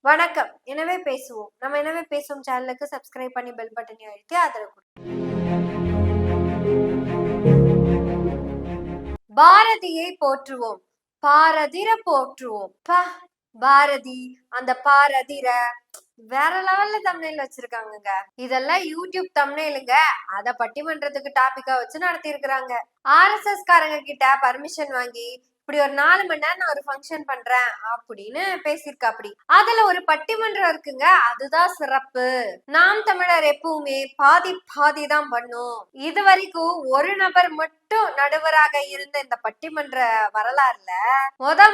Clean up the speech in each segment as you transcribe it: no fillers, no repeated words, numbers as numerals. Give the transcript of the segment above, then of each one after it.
வணக்கம். எனவே பேசுவோம். நம்ம எனவே பேசுவோம் சேனலுக்கு சப்ஸ்கிரைப் பண்ணி பெல் பட்டனை அழுத்தி ஆதரவு பாரதியை போற்றுவோம், பாரதிர போற்றுவோம். பாரதி, அந்த பாரதிர வேற லெவல்ல தம்ப்நெயில் வச்சிருக்காங்க. இதெல்லாம் யூடியூப் தம்ப்நெயிலுங்க. அத பட்டிமன்றத்துக்கு டாபிக்கா வச்சு நடத்தி இருக்கிறாங்க. RSS காரங்க கிட்ட பர்மிஷன் வாங்கி இப்படி ஒரு 4 மணி நேரம் நான் ஒரு ஃபங்க்ஷன் பண்றேன் அப்படின்னு பேசியிருக்காப்படி. அதுல ஒரு பட்டிமன்றம் இருக்குங்க. அதுதான் சிறப்பு. நாம் தமிழர் எப்பவுமே பாதி பாதி தான் பண்ணும். இது வரைக்கும் ஒரு நபர் மட்டும் நடுவராக இருந்த இந்த பட்டிமன்ற வரலாறுல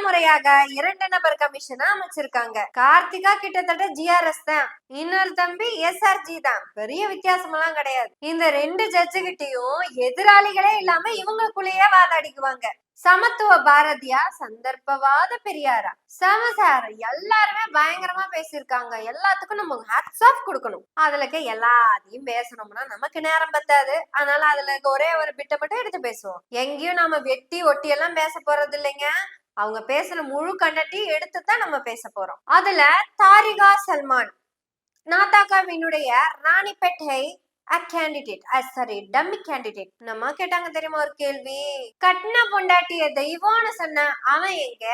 முறையாக 2 நபர் கமிஷனா அமைச்சிருக்காங்க. கார்த்திகா கிட்டத்தட்ட GRS தான், இன்னொரு தம்பி SRG தான். பெரிய வித்தியாசம் எல்லாம் கிடையாது. இந்த 2 ஜட்ஜு கிட்டையும் எதிராளிகளே இல்லாம இவங்களுக்குள்ளேயே வாதாடிக்குவாங்க. சமத்துவ பாரதியா, சந்தர்ப்பவாத பெரியாரா, சமசாரம் எல்லாருமே பயங்கரமா பேசியிருக்காங்க. எல்லாத்துக்கும் நம்ம ஹேட்ஸ் ஆஃப் கொடுக்கணும். அதுல எல்லாத்தையும் பேசணும்னா நமக்கு நேரம் பத்தாது. அதனால அதுல ஒரே ஒரு பிட்ட மட்டும் எடுத்து பேசுவோம். எங்கேயும் நம்ம வெட்டி ஒட்டி எல்லாம் பேச போறது இல்லைங்க. அவங்க பேசுற முழு கண்டத்தையும் எடுத்துதான் நம்ம பேச போறோம். அதுல தாரிகா சல்மான் நாதாகாவினுடைய ராணிப்பேட்டை டம்மி கேண்டிடேட் நம்ம கேட்டாங்க தெரியுமா ஒரு கேள்வி. கட்டின பொண்டாட்டிய தெய்வம்னு சொன்ன அவன் எங்க?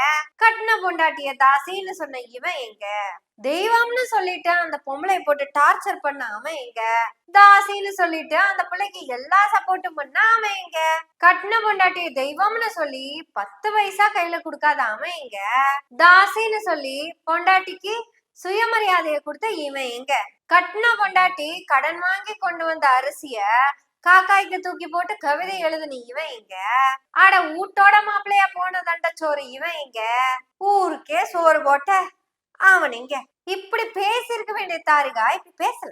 கட்டின பொண்டாட்டிய தாசின்னு சொன்ன இவன் எங்க? தெய்வம்னு சொல்லிட்டு அந்த பொம்பளை போட்டு டார்ச்சர் பண்ண அவன் எங்க? தாசின்னு சொல்லிட்டு அந்த பிள்ளைக்கு எல்லா சப்போர்ட்டும் பண்ண அவன் எங்க? கட்டின பொண்டாட்டிய தெய்வம்னு சொல்லி 10 பைசா கையில கொடுக்காத அவன் எங்க? தாசின்னு சொல்லி பொண்டாட்டிக்கு சுயமரியாதைய கொடுத்த இவன் எங்க? கட்டின பொண்டாட்டி கடன் வாங்கி கொண்டு வந்த அரிசிய காக்காய்க்கு தூக்கி போட்டு கவிதை எழுதுன இவன் எங்க? ஆட ஊட்டோட மாப்பிள்ளையா போன தண்டச்சோறு இவன் எங்க? ஊருக்கே சோறு போட்ட அவன் எங்க? இப்படி பேசிருக்க வேண்டிய தாரிகா இப்படி பேசல.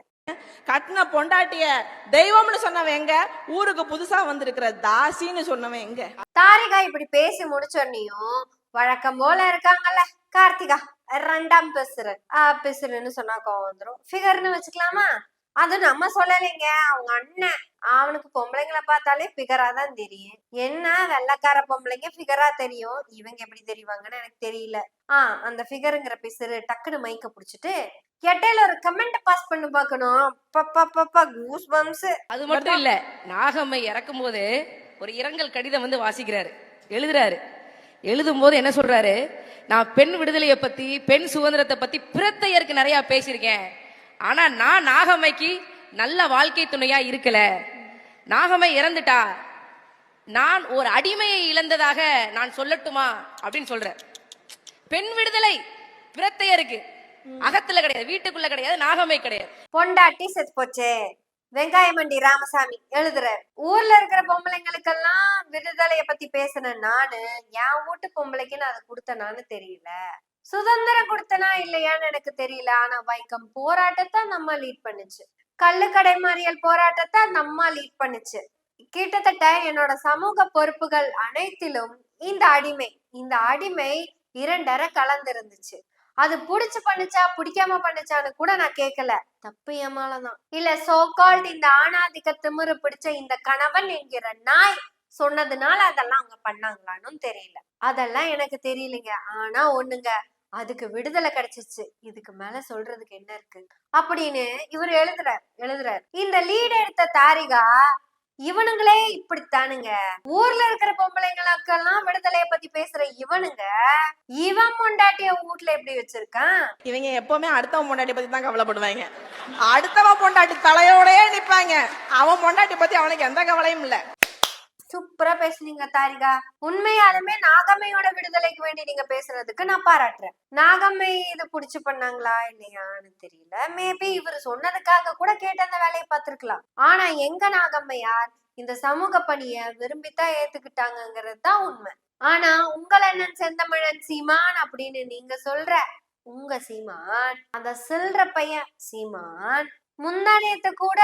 கட்டின பொண்டாட்டிய தெய்வம்னு சொன்னவன் எங்க? ஊருக்கு புதுசா வந்திருக்கிற தாசின்னு சொன்னவன் எங்க? தாரிகா இப்படி பேசி முடிச்சோன்னையும் வழக்கம் போல இருக்காங்கல்ல கார்த்திகா 2ஆம் பிசுறுன்னு சொன்னா கோவம் வந்துடும். ஃபிகர்னு வச்சுக்கலாமா? அது நம்ம சொல்லலைங்க, அவங்க அண்ணன். அவனுக்கு பொம்பளைங்களை பார்த்தாலே ஃபிகரா தான் தெரியும். என்ன வெள்ளக்கார பொம்பளைங்க ஃபிகரா தெரியும், இவங்க எப்படி தெரிவாங்கன்னு எனக்கு தெரியல. அந்த ஃபிகருங்கிற பிசுறு டக்குன்னு மைக்க புடிச்சிட்டு எட்டையில ஒரு கமெண்ட் பாஸ் பண்ணி பார்க்கணும். Goose bumps. அது மட்டும் இல்ல, நாகம்மை இறக்கும் போது ஒரு இரங்கல் கடிதம் வாசிக்கிறாரு, எழுதும் போது என்ன சொல்றாரு? நான் பெண் விடுதலையை பத்தி, பெண் சுதந்திரத்தை பத்தி பிரத்தையருக்கு நிறைய பேசியிருக்கேன். ஆனா நான் நாகம்மைக்கு நல்ல வாழ்க்கை துணையா இருக்கல. நாகம்மை இறந்துட்டா, நான் ஒரு அடிமையை இழந்ததாக நான் சொல்லட்டுமா அப்படின்னு சொல்ற. பெண் விடுதலை பிரத்தையருக்கு அகத்துல கிடையாது, வீட்டுக்குள்ள கிடையாது, நாகம்மை கிடையாது. பொண்டாட்டி செத்து போச்சே. வெங்காயமண்டி ராமசாமி எழுதுறாரு, ஊர்ல இருக்கிற பொம்பளைங்களுக்கெல்லாம் விடுதலைய பத்தி பேசின நானு என் வீட்டு பொம்பளைக்கு நான் அதை கொடுத்தனான்னு தெரியல. சுதந்திரம் கொடுத்தனா இல்லையான்னு எனக்கு தெரியல. ஆனா வைக்கம் போராட்டத்தை நம்ம லீட் பண்ணுச்சு, கள்ளுக்கடை மறியல் போராட்டத்தை நம்ம லீட் பண்ணுச்சு. கிட்டத்தட்ட என்னோட சமூக பொறுப்புகள் அனைத்திலும் இந்த அடிமை 2 கலந்திருந்துச்சு. அது புடிச்சு பண்ணுச்சா பிடிக்காம பண்ணுச்சான்னு கூட நான் கேட்கல. தப்பு ஏமாலதான். இல்ல சோகால்ட் இந்த ஆணாதிக்க திமிரு பிடிச்ச இந்த கணவன் என்கிற நாய் சொன்னதுனால அதெல்லாம் அவங்க பண்ணாங்களான்னு தெரியல. அதெல்லாம் எனக்கு தெரியலைங்க. ஆனா ஒண்ணுங்க, அதுக்கு விடுதலை கிடைச்சிச்சு. இதுக்கு மேல சொல்றதுக்கு என்ன இருக்கு அப்படின்னு இவர் எழுதுறார். இந்த லீட் எடுத்த தாரிகா இவனுங்களே இப்படித்தானுங்க. ஊர்ல இருக்கிற பொம்பளைங்களுக்கெல்லாம் விடுதலைய பத்தி பேசுற இவன் பொண்டாட்டிய வீட்டுல எப்படி வச்சிருக்கான்? இவங்க எப்பவுமே அடுத்தவன் பொண்டாட்டி பத்தி தான் கவலைப்படுவாங்க. அடுத்தவன் பொண்டாட்டி தலையோடயே நிப்பாங்க. அவன் பொண்டாட்டி பத்தி அவனுக்கு எந்த கவலையும் இல்ல. சூப்பரா பேசுனீங்க தாரிகா. உண்மையாலுமே நாகம்மையோட விடுதலைக்கு வேண்டி நீங்க பேசுறதுக்கு நான் பாராட்டுறேன். நாகம்மை இது புடிச்சு பண்ணாங்களா இல்லையான்னு தெரியல. மேபி இவர் சொன்னதுக்காக கூட கேட்டு அந்த வேலையை பார்த்திருக்கலாம். ஆனா எங்க நாகம்மையார் இந்த சமூக பணிய விரும்பித்தான் ஏத்துக்கிட்டாங்கிறது தான் உண்மை. ஆனா உங்களண்ணன் செந்தமிழன் சீமான் அப்படின்னு நீங்க சொல்ற உங்க சீமான், அந்த சில்ற பையன் சீமான் முந்தானியத்தை கூட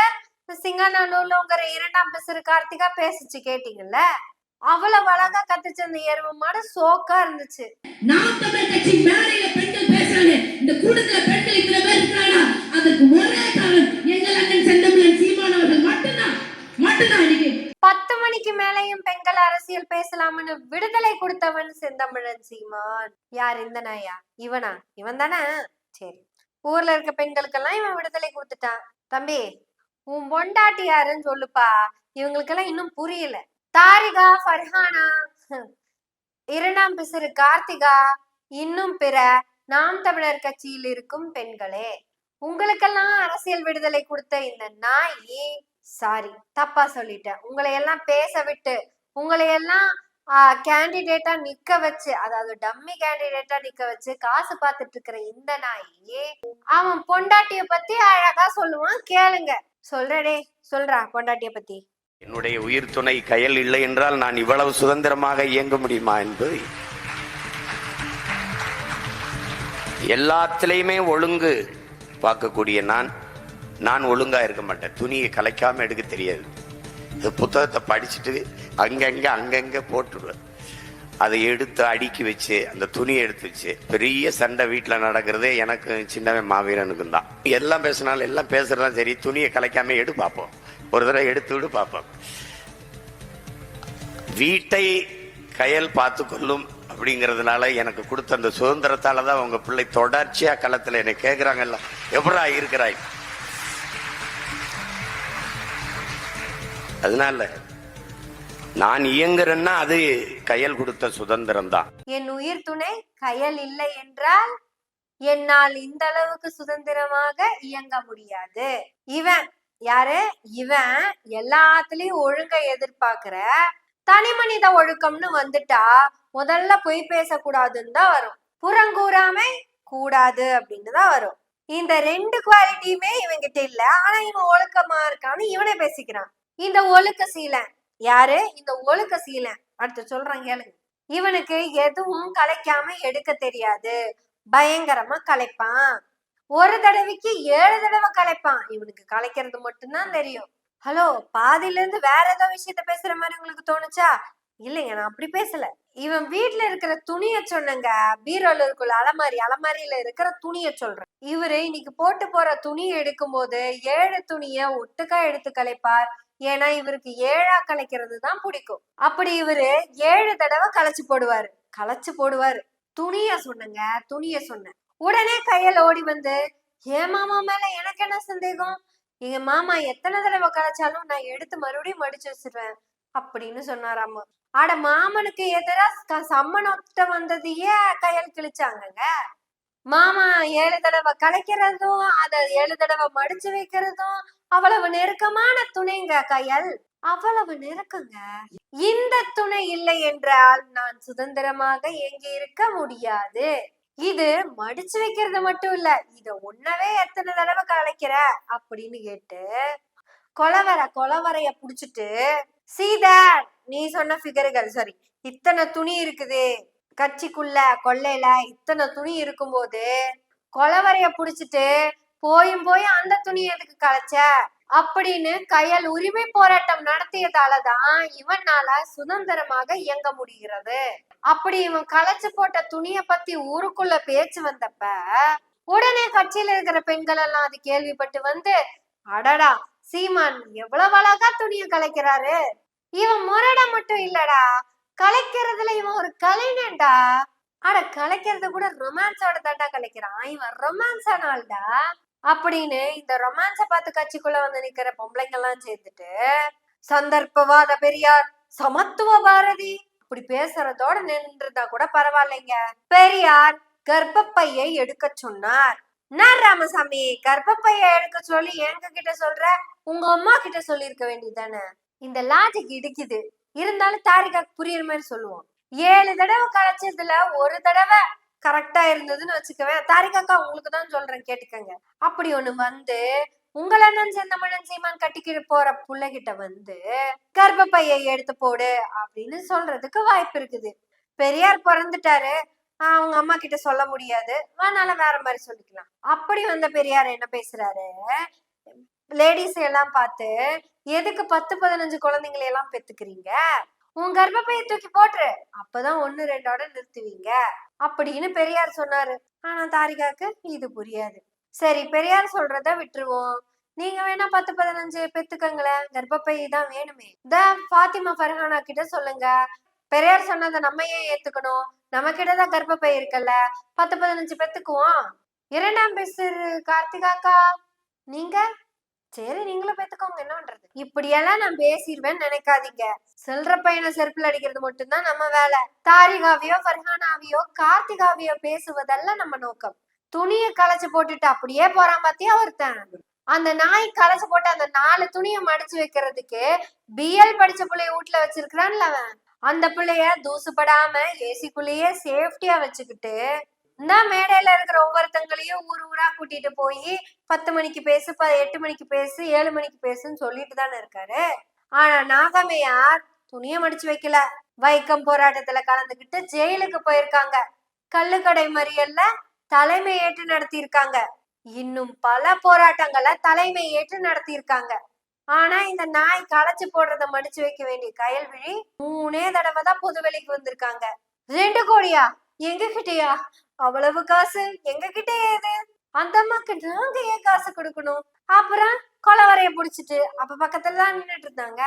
சிங்கநல்லூர்லங்கிற 2ஆம் பிசுறு கார்த்திகா பேசிச்சு, கேட்டீங்கல்ல? அவ்வளவு அழகா கத்துச்சு அந்த எருமை மாடு, சோக்கா இருந்துச்சு. நாம் தமிழர் கட்சி மேடையில பெண்கள் பேசுறாங்க, இந்த கூட்டத்துல பெண்கள் இத்தனை பேர் இருக்காங்க. அதுக்கு ஒரே காரணம் எங்கள் அண்ணன் செந்தமிழன் சீமான் அவர்கள் மட்டும்தான். 10 மணிக்கு மேலையும் பெண்கள் அரசியல் பேசலாம்னு விடுதலை கொடுத்தவன் செந்தமிழன் சீமான். யார் இந்த நாயா? இவனா? இவன் தானே? சரி, ஊர்ல இருக்க பெண்களுக்கெல்லாம் இவன் விடுதலை கொடுத்துட்டான். தம்பி, உன் பொண்டாட்டி யாருன்னு சொல்லுப்பா. இவங்களுக்கெல்லாம் இன்னும் புரியல. தாரிகா, ஃபர்ஹானா, இரண்டாம் பிசிறு கார்த்திகா, இன்னும் பிற நாம் தமிழர் கட்சியில் இருக்கும் பெண்களே, உங்களுக்கெல்லாம் அரசியல் விடுதலை கொடுத்த இந்த நாயி, சாரி தப்பா சொல்லிட்டேன், உங்களை எல்லாம் பேச விட்டு உங்களை எல்லாம் கேண்டிடேட்டா நிக்க வச்சு, அதாவது டம்மி கேண்டிடேட்டா நிக்க வச்சு காசு பார்த்துட்டு இருக்கிற இந்த நாயி அவன் பொண்டாட்டிய பத்தி அழகா சொல்லுவான். கேளுங்க. சொல்றடே, சொல்றா பொண்டாட்டிய பத்தி. என்னுடைய உயிர் துணை கயல் இல்லை என்றால் நான் இவ்வளவு சுதந்திரமாக இயங்க முடியுமா என்பது எல்லாத்திலையுமே ஒழுங்கு பார்க்கக்கூடிய நான் ஒழுங்கா இருக்க மாட்டேன். துணியை கலைக்காம எடுக்க தெரியாது. இந்த புத்தகத்தை படிச்சுட்டு அங்கங்க போட்டுடுவேன். அதை எடுத்து அடுக்கி வச்சு அந்த துணியை எடுத்து வச்சு பெரிய சண்டை வீட்டில் நடக்கிறதே எனக்கு சின்னவன் மாவீரனுக்கும் தான். எல்லாம் பேசினாலும் எல்லாம் பேசுறதுதான் சரி, துணியை கலைக்காம எடு பார்ப்போம், ஒரு தடவை எடுத்து விடு பார்ப்போம். வீட்டை கயல் பார்த்து கொள்ளும் அப்படிங்கிறதுனால எனக்கு கொடுத்த அந்த சுதந்திரத்தால தான் உங்க பிள்ளை தொடர்ச்சியா களத்துல என்னை கேட்கிறாங்கல்ல, எப்படா இருக்கிறாய். அதனால நான் இயங்குறேன்னா அது கயல் கொடுத்த சுதந்திரம் தான். என் உயிர் துணை கயல் இல்லை என்றால் என்னால் இந்த அளவுக்கு சுதந்திரமாக இயங்க முடியாது. இவன் யாரு? இவன் எல்லாத்துலயும் ஒழுங்கை எதிர்பார்க்கிற தனி மனித ஒழுக்கம்னு வந்துட்டா முதல்ல பொய் பேசக்கூடாதுன்னு தான் வரும், புறங்கூறாமை கூடாது அப்படின்னு தான் வரும். இந்த ரெண்டு குவாலிட்டியுமே இவன்கிட்ட இல்ல. ஆனா இவன் ஒழுக்கமா இருக்கான்னு இவனே பேசிக்கிறான். இந்த ஒழுக்க சீலன் யாரு? இந்த ஒழுக்க சீலன் அடுத்து சொல்றான் கேளுங்க. இவனுக்கு எதுவும் கலைக்காம எடுக்க தெரியாது, பயங்கரமா கலைப்பான். ஒரு தடவைக்கு 7 தடவை கலைப்பான். இவனுக்கு கலைக்கிறது மட்டும்தான் தெரியும். ஹலோ, பாதியில இருந்து வேற ஏதோ விஷயத்த பேசுற மாதிரி உங்களுக்கு தோணுச்சா? இல்லைங்க, நான் அப்படி பேசல. இவன் வீட்டுல இருக்கிற துணிய சொன்னங்க. பீரோல இருக்குள்ள அலமாரியில இருக்கிற துணிய சொல்றேன். இவரு இன்னைக்கு போட்டு போற துணியை எடுக்கும் போது 7 துணிய ஒட்டுக்கா எடுத்து கலைப்பார். ஏன்னா இவருக்கு 7ஆ கலைக்கிறது தான் பிடிக்கும். அப்படி இவரு 7 தடவை கலைச்சு போடுவாரு. துணிய சொன்னங்க, துணிய சொன்னேன். உடனே கையில ஓடி வந்து, என் மாமா மேல எனக்கு என்ன சந்தேகம், எங்க மாமா எத்தனை தடவை கலைச்சாலும் நான் எடுத்து மறுபடியும் மடிச்சு வச்சிருவேன் அப்படின்னு சொன்னாராமா. ஆட, மாமனுக்கு எதிரா சம்மனொத்த வந்ததையே கையல் கிழிச்சாங்கங்க. மாமா 7 தடவை கலைக்கிறதும் அதை 7 தடவை மடிச்சு வைக்கிறதும் அவ்வளவு நெருக்கமான துணைங்க கையல், அவ்வளவு நெருக்கங்க. இந்த துணை இல்லை என்றால் நான் சுதந்திரமாக எங்க இருக்க முடியாது. இது மடிச்சு வைக்கிறது மட்டும் இல்ல, இத உன்னவே எத்தனை தடவை கலைக்கிற அப்படின்னு கேட்டு கொலவரைய புடிச்சிட்டு, சீதர் நீ சொன்ன ஃபிகர்கள் சரி, இத்தனை துணி இருக்குது கட்சிக்குள்ள கொள்ளையில, இத்தனை துணி இருக்கும்போது கொலவரைய புடிச்சிட்டு போய் அந்த துணி எதுக்கு கலைச்ச அப்படின்னு கையல் உரிமை போராட்டம் நடத்தியதாலதான் இவனால சுதந்திரமாக இயங்க முடிகிறது. அப்படி இவன் கலைச்சு போட்ட துணிய பத்தி ஊருக்குள்ள பேச்சு வந்தப்ப உடனே கட்சியில இருக்கிற பெண்கள் எல்லாம் அது கேள்விப்பட்டு வந்து, அடடா சீமான் எவ்வளவு அழகா துணிய கலைக்கிறாரு, இவன் முரட மட்டும் இல்லடா, கலைக்கிறதுல இவன் ஒரு கலைஞன்டா. ஆட, கலைக்கிறது கூட ரொமான்ஸோட தாண்டா கலைக்கிறான், இவன் ரொமான்ஸான ஆள்டா அப்படின்னு இந்த ரொமான்ஸ பார்த்து கட்சிக்குள்ள வந்து நிக்கிற பொம்பளைங்க எல்லாம் சேர்ந்துட்டு, சந்தர்ப்பவாத பெரியார், சமத்துவ பாரதி அப்படி பேசுறதோட நின்றுதா கூட பரவாயில்லைங்க. பெரியார் கர்ப்பப்பையை எடுக்க சொன்னார். நான் ராமசாமி, கர்ப்பப்பையை எடுக்க சொல்லி எங்க கிட்ட சொல்ற, உங்க அம்மா கிட்ட சொல்லி இருக்க வேண்டியதானே. இந்த லாஜிக் இடிக்குது. இருந்தாலும் தாரிகாக்கு புரியுற மாதிரி சொல்லுவோம். 7 தடவை கலைச்சதுல ஒரு தடவை கரெக்டா இருந்ததுன்னு வச்சுக்கவேன். தாரிகாக்கா உங்களுக்கு தான் சொல்றேன், கேட்டுக்கங்க. அப்படி ஒண்ணு வந்து உங்கள் அண்ணன் செந்தமிழன் சீமான் கட்டிக்கிட்டு போற பிள்ளைகிட்ட வந்து கர்ப்பப்பையை எடுத்து போடு அப்படின்னு சொல்றதுக்கு வாய்ப்பு இருக்குது. பெரியார் பிறந்துட்டாரு, அவங்க அம்மா கிட்ட சொல்ல முடியாது, அதனால வேற மாதிரி சொல்லிக்கலாம். அப்படி வந்த பெரியார் என்ன பேசுறாரு, லேடிஸ் எல்லாம் பார்த்து எதுக்கு 10-15 குழந்தைங்களை எல்லாம் பெத்துக்கிறீங்க, உன் கர்ப்பப்பையை தூக்கி போட்டுரு, அப்பதான் 1-2ஓட நிறுத்துவீங்க அப்படின்னு பெரியார் சொன்னாரு. ஆனா தாரிகாக்கு இது புரியாது. சரி, பெரியார் சொல்றத விட்டுருவோம், நீங்க வேணா 10-15 பெத்துக்கங்களேன், கர்ப்பப்பை தான் வேணுமே. ஃபாத்திமா ஃபர்ஹானா கிட்ட சொல்லுங்க, பெரியார் சொன்னதை நம்ம ஏன் ஏத்துக்கணும், நம்ம கிட்டதான் கர்ப்பப்பை இருக்குல்ல, 10-15 பெத்துக்குவோம். இரண்டாம் பேசுற கார்த்திகாக்கா நீங்க சரி நீங்களும் பேத்துக்கோங்க, என்ன பண்றது. இப்படியெல்லாம் நான் பேசிடுவேன்னு நினைக்காதீங்க. செல்ற பையனை செருப்புல அடிக்கிறது மட்டும்தான் நம்ம வேலை. தாரிகாவையோ ஃபர்ஹானாவையோ கார்த்திகாவையோ பேசுவதெல்லாம் நம்ம நோக்கம். துணியை களைச்சு போட்டுட்டு அப்படியே போறான் பாத்தியா ஒருத்தன். அந்த நாய் களைச்சு போட்டு அந்த 4 துணியை மடிச்சு வைக்கிறதுக்கு பிஎல் படிச்ச பிள்ளைய வீட்டுல வச்சிருக்கிறான்ல அவன். அந்த பிள்ளைய தூசுப்படாம ஏசிக்குள்ளேயே சேஃப்டியா வச்சுக்கிட்டு இந்த மேடையில இருக்கிற ஒவ்வொருத்தங்களையும் ஊர் ஊரா கூட்டிட்டு போய் 10 மணிக்கு பேசு, 8 மணிக்கு பேசு, 7 மணிக்கு பேசுன்னு சொல்லிட்டு தானே இருக்காரு. ஆனா நாகம்மையார் துணியை மடிச்சு வைக்கல. வைக்கம் போராட்டத்துல கலந்துகிட்டு ஜெயிலுக்கு போயிருக்காங்க. கள்ளுக்கடை மறியல்ல தலைமை ஏற்று நடத்தி இருக்காங்க. இன்னும் பல போராட்டங்களை தலைமை ஏற்று நடத்தி இருக்காங்க. ஆனா இந்த நாய் களைச்சு போடுறத மடிச்சு வைக்க வேண்டிய கயல்விழி 3 தடவை தான் பொதுவெளிக்கு வந்திருக்காங்க. 2 கோடியா எங்க கிட்டயா? அவ்வளவு காசு எங்க கிட்ட ஏது? அந்த அம்மாக்கு நாங்க ஏன் காசு கொடுக்கணும்? அப்புறம் கொலவரைய புடிச்சிட்டு அப்ப பக்கத்துல தான் நின்னுட்டு இருந்தாங்க.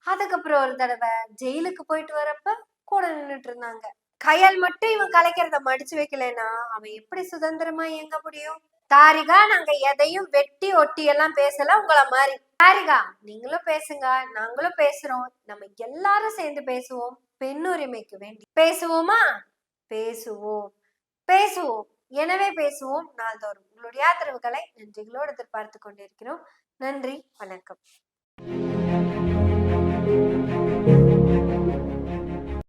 அதுக்கப்புறம் ஒரு தடவை ஜெயிலுக்கு போயிட்டு வரப்ப கூட நின்னுட்டு இருந்தாங்க. கையால் மட்டும் இவன் கலைக்கிறத மடிச்சு வைக்கலன்னா அவன் எப்படி சுதந்திரமா இயங்க முடியும்? தாரிகா, நாங்க எதையும் வெட்டி ஒட்டி எல்லாம் பேசல உங்களை மாதிரி. தாரிகா, நீங்களும் பேசுங்க, நாங்களும் பேசுறோம். நம்ம எல்லாரும் சேர்ந்து பேசுவோம். பெண்ணுரிமைக்கு வேண்டி பேசுவோமா? பேசுவோம், பேசுவோம். எனவே பேசுவோம். நாள்தோறும் உங்களுடைய ஆதரவுகளை நன்றிகளோடு எதிர்பார்த்து கொண்டிருக்கிறோம். நன்றி, வணக்கம்.